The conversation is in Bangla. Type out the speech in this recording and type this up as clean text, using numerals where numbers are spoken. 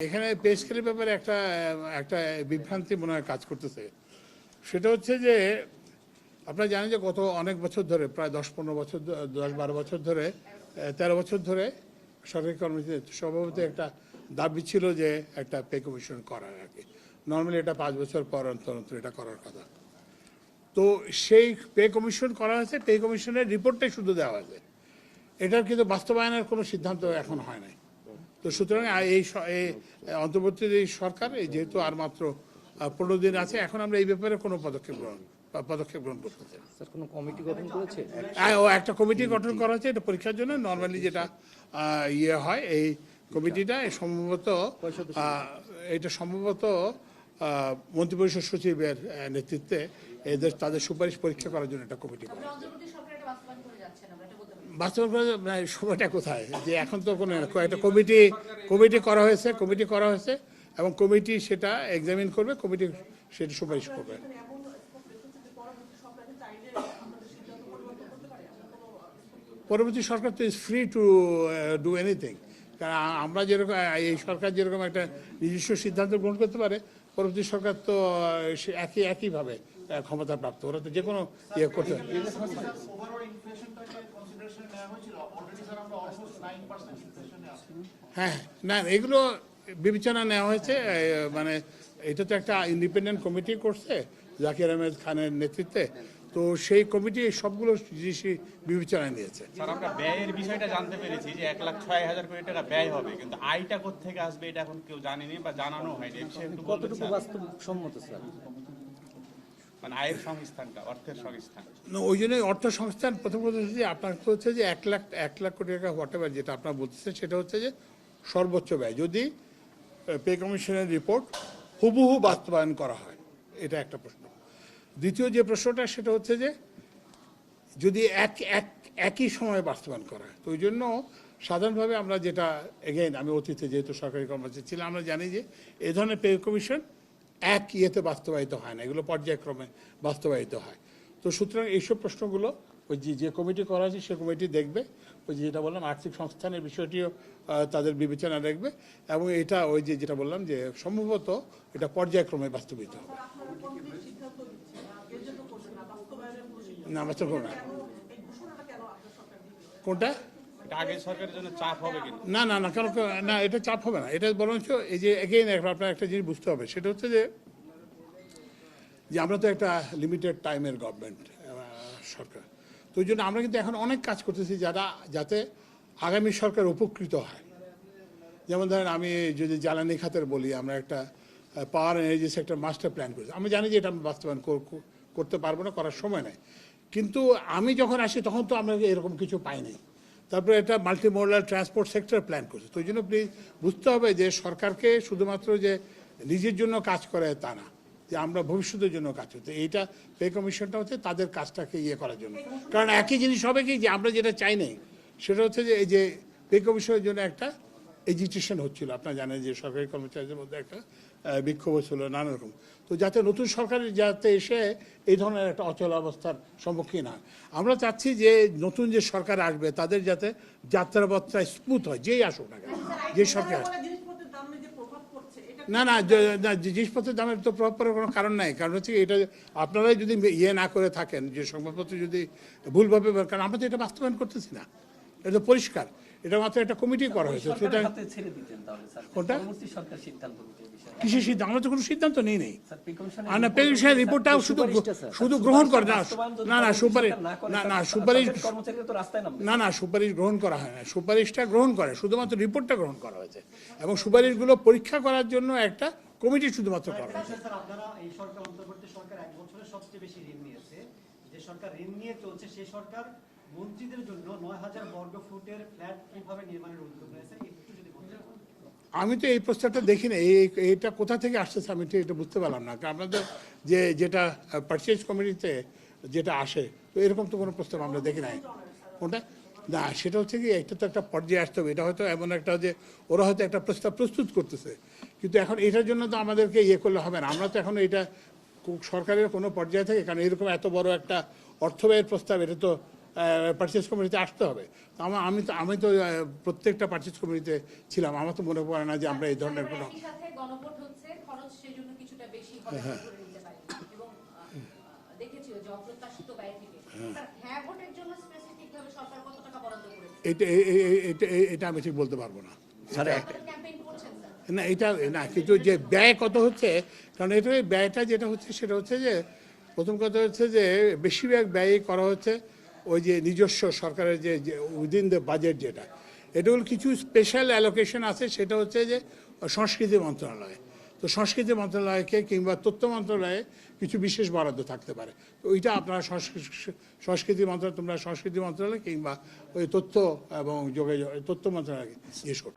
এখানে পে স্কেলের ব্যাপারে একটা একটা বিভ্রান্তি মনে হয় কাজ করতেছে। সেটা হচ্ছে যে আপনারা জানেন যে গত অনেক বছর ধরে, প্রায় 10-15 বছর, 10-12 বছর ধরে, 13 বছর ধরে সরকারি কর্মচারীদের স্বভাবত একটা দাবি ছিল যে একটা পে কমিশন করার আর কি। নর্মালি এটা 5 বছর পর অন্তর অন্তর এটা করার কথা। তো সেই পে কমিশন করা হয়েছে, পে কমিশনের রিপোর্টটাই শুধু দেওয়া হয়েছে, এটার কিন্তু বাস্তবায়নের কোনো সিদ্ধান্ত এখন হয় নাই। তো সুতরাং এই অন্তর্বর্তী এই সরকার যেহেতু আর মাত্র 15 দিন আছে, এখন আমরা এই ব্যাপারে কোনো পদক্ষেপ গ্রহণ করতে চাই। কোনো কমিটি গঠন করেছে? একটা কমিটি গঠন করা হয়েছে এটা পরীক্ষার জন্য। নর্মালি যেটা হয়, এই কমিটিটা সম্ভবত মন্ত্রিপরিষদ সচিবের নেতৃত্বে তাদের সুপারিশ পরীক্ষা করার জন্য একটা কমিটি করা বাস্তবায়ন করার সময়টা কোথায়, যে এখন তো কোনো একটা কমিটি করা হয়েছে এবং কমিটি সেটা এক্সামিন করবে, কমিটি সেটা সুপারিশ করবে। পরবর্তী সরকার তো is free to do anything. কারণ আমরা যেরকম, এই সরকার যেরকম একটা নিজস্ব সিদ্ধান্ত গ্রহণ করতে পারে, পরবর্তী সরকার তো একইভাবে ক্ষমতা প্রাপ্ত, ওরা তো যে কোনো ইয়ে করতে পারে। হ্যাঁ, না, এগুলো বিবেচনা নেওয়া হয়েছে। মানে এটা তো একটা ইন্ডিপেন্ডেন্ট কমিটি করছে জাকির আহমেদ খানের নেতৃত্বে, তো সেই কমিটি সবগুলো জিনিসই বিবেচনায় নিয়েছে। স্যার, আমরা ব্যয়ের বিষয়টা জানতে পেরেছি যে 1,06,000 কোটি টাকা ব্যয় হবে, কিন্তু আয়টা কোত্থেকে আসবে এটা এখন কেউ জানেনি বা জানানো হয়নি। কতটুকু বাস্তবসম্মত স্যার? মানে আয়ের সংস্থানটা, অর্থের সংস্থান। ওই জন্যই অর্থ সংস্থান প্রথম কথা হচ্ছে যে আপনার হচ্ছে যে 1 লাখ কোটি টাকা হোয়াটএভার যেটা আপনার বলতেছেন, সেটা হচ্ছে যে সর্বোচ্চ ব্যয় যদি পে কমিশনের রিপোর্ট হুবহু বাস্তবায়ন করা হয়, এটা একটা প্রশ্ন। দ্বিতীয় যে প্রশ্নটা সেটা হচ্ছে যে যদি একই সময়ে বাস্তবায়ন করা হয়, তো ওই জন্য সাধারণভাবে আমরা যেটা, এগেইন আমি অতীতে যেহেতু সরকারি কর্মচারী ছিলাম, আমরা জানি যে এই ধরনের পে কমিশন এক ইয়েতে বাস্তবায়িত হয় না, এগুলো পর্যায়ক্রমে বাস্তবায়িত হয়। তো সুতরাং এইসব প্রশ্নগুলো ওই যে কমিটি করা হয়েছে সে কমিটি দেখবে, ওই যেটা বললাম আর্থিক সংস্থানের বিষয়টিও তাদের বিবেচনা রাখবে, এবং এটা ওই যেটা বললাম যে সম্ভবত এটা পর্যায়ক্রমে বাস্তবিত হবে। না, বাস্তব না। কোনটা? আগে সরকারের জন্য চাপ হবে কিন্তু। না না না, কারণ না, এটা চাপ হবে না। এটা বরঞ্চ এই যে এগেইন আপনার একটা জিনিস বুঝতে হবে, সেটা হচ্ছে যে আমরা তো একটা লিমিটেড টাইমের গভর্নমেন্ট সরকার, তো ওই জন্য আমরা কিন্তু এখন অনেক কাজ করতেছি যাতে আগামী সরকার উপকৃত হয়। যেমন ধরেন, আমি যদি জ্বালানি খাতের বলি, আমরা একটা power energy sector master plan করেছি। আমি জানি যে এটা আমি বাস্তবায়ন করতে পারবো না, করার সময় নেই, কিন্তু আমি যখন আসি তখন তো আমরা এরকম কিছু পাই নাই। তারপরে এটা multi modal transport sector plan করছে। তো ওই জন্য প্লিজ বুঝতে হবে যে সরকারকে শুধুমাত্র যে নিজের জন্য কাজ করে তা না, যে আমরা ভবিষ্যতের জন্য কাজ করতে, এইটা পে কমিশনটা হচ্ছে তাদের কাজটাকে করার জন্য। কারণ একই জিনিস হবে কি, যে আমরা যেটা চাই নাই সেটা হচ্ছে যে এই যে পে কমিশনের জন্য একটা এজিটেশন হচ্ছিল। আপনারা জানেন যে সরকারি কর্মচারীদের মধ্যে একটা বিক্ষোভ হচ্ছিল নানা রকম। তো যাতে নতুন সরকার যাতে এসে এই ধরনের একটা অচল অবস্থার সম্মুখীন হয়, আমরা চাচ্ছি যে নতুন যে সরকার আসবে তাদের যাতে যাত্রাপত্রা স্মুথ হয়, যেই আসুক না কেন, যে সরকার। না না, জিনিসপত্রের দামের তো প্রভাব পড়ার কোনো কারণ নাই। কারণ হচ্ছে এটা আপনারাই যদি না করে থাকেন, যে সংবাদপত্র যদি ভুলভাবে, কারণ আমরা তো এটা বাস্তবায়ন করতেছি না, এটা তো পরিষ্কার। এটা মাত্র একটা কমিটি করা হয়েছে। কোনটা কিসের সিদ্ধান্ত? আমরা তো কোনো সিদ্ধান্ত নেই নেই। পে কমিশনের রিপোর্টটাও শুধু গ্রহণ করে সুপারিশ গ্রহণ করা হয় না, সুপারিশটা গ্রহণ করে, শুধুমাত্র রিপোর্টটা গ্রহণ করা হয়েছে, এবং সুপারিশগুলো পরীক্ষা করার জন্য একটা কমিটি শুধুমাত্র করা হয়েছে। আপনারা এই সরকার, অন্তর্বর্তী সরকার 1 বছরে সবচেয়ে বেশি ঋণ নিয়েছে, যে সরকার ঋণ নিয়ে চলছে সেই সরকার মন্ত্রীদের জন্য 9,000 বর্গ ফুটের ফ্ল্যাট কিভাবে নির্মাণের উদ্যোগ নিয়েছে, একটু যদি বলেন। আমি তো এই প্রস্তাবটা দেখি না, এটা কোথা থেকে আসতেছে আমি এটা বুঝতে পারলাম না। কারণ আপনাদের যেটা পারচেজ কমিটিতে যেটা আসে, তো এরকম তো কোনো প্রস্তাব আমরা দেখি নাই। কোনটা? না, সেটা হচ্ছে কি, এটা তো একটা পর্যায়ে আসতে হবে। এটা হয়তো এমন একটা যে ওরা হয়তো একটা প্রস্তাব প্রস্তুত করতেছে, কিন্তু এখন এটার জন্য তো আমাদেরকে করলে হবে না। আমরা তো এখন এটা সরকারের কোনো পর্যায়ে থেকে, কারণ এরকম এত বড় একটা অর্থব্যয়ের প্রস্তাব, এটা তো পারচেজ কমিটিতে আসতে হবে। তো আমি তো প্রত্যেকটা পারচেজ কমিটিতে ছিলাম, আমার তো মনে পড়ে না যে আমরা এই ধরনের কোনো একই সাথে গণভোট হচ্ছে, খরচ সেজন্য কিছুটা বেশি হবে করে নিতে পারি এবং দেখেছি যে অপ্রত্যাশিত ব্যয় থেকে হ্যাঁ ভোটের জন্য স্পেসিফিক ভাবে সরকার কত টাকা বরাদ্দ করেছে এটা আমি ঠিক বলতে পারবো না। ক্যাম্পেইন করছেন স্যার? না এটা না, কিন্তু যে ব্যয় কত হচ্ছে, কারণ এটা ব্যয়টা যেটা হচ্ছে সেটা হচ্ছে যে প্রথম কথা হচ্ছে যে বেশিরভাগ ব্যয় করা হচ্ছে ওই যে নিজস্ব সরকারের যে উইদিন দ্য বাজেট যেটা, এটা হল কিছু স্পেশাল অ্যালোকেশন আছে, সেটা হচ্ছে যে সংস্কৃতি মন্ত্রণালয়। তো সংস্কৃতি মন্ত্রণালয়কে কিংবা তথ্য মন্ত্রণালয়ে কিছু বিশেষ বরাদ্দ থাকতে পারে। তো ওইটা আপনারা সংস্কৃতি মন্ত্রণালয়, তোমরা সংস্কৃতি মন্ত্রণালয় কিংবা ওই তথ্য এবং যোগাযোগ তথ্য মন্ত্রণালয়কে জিজ্ঞেস করো।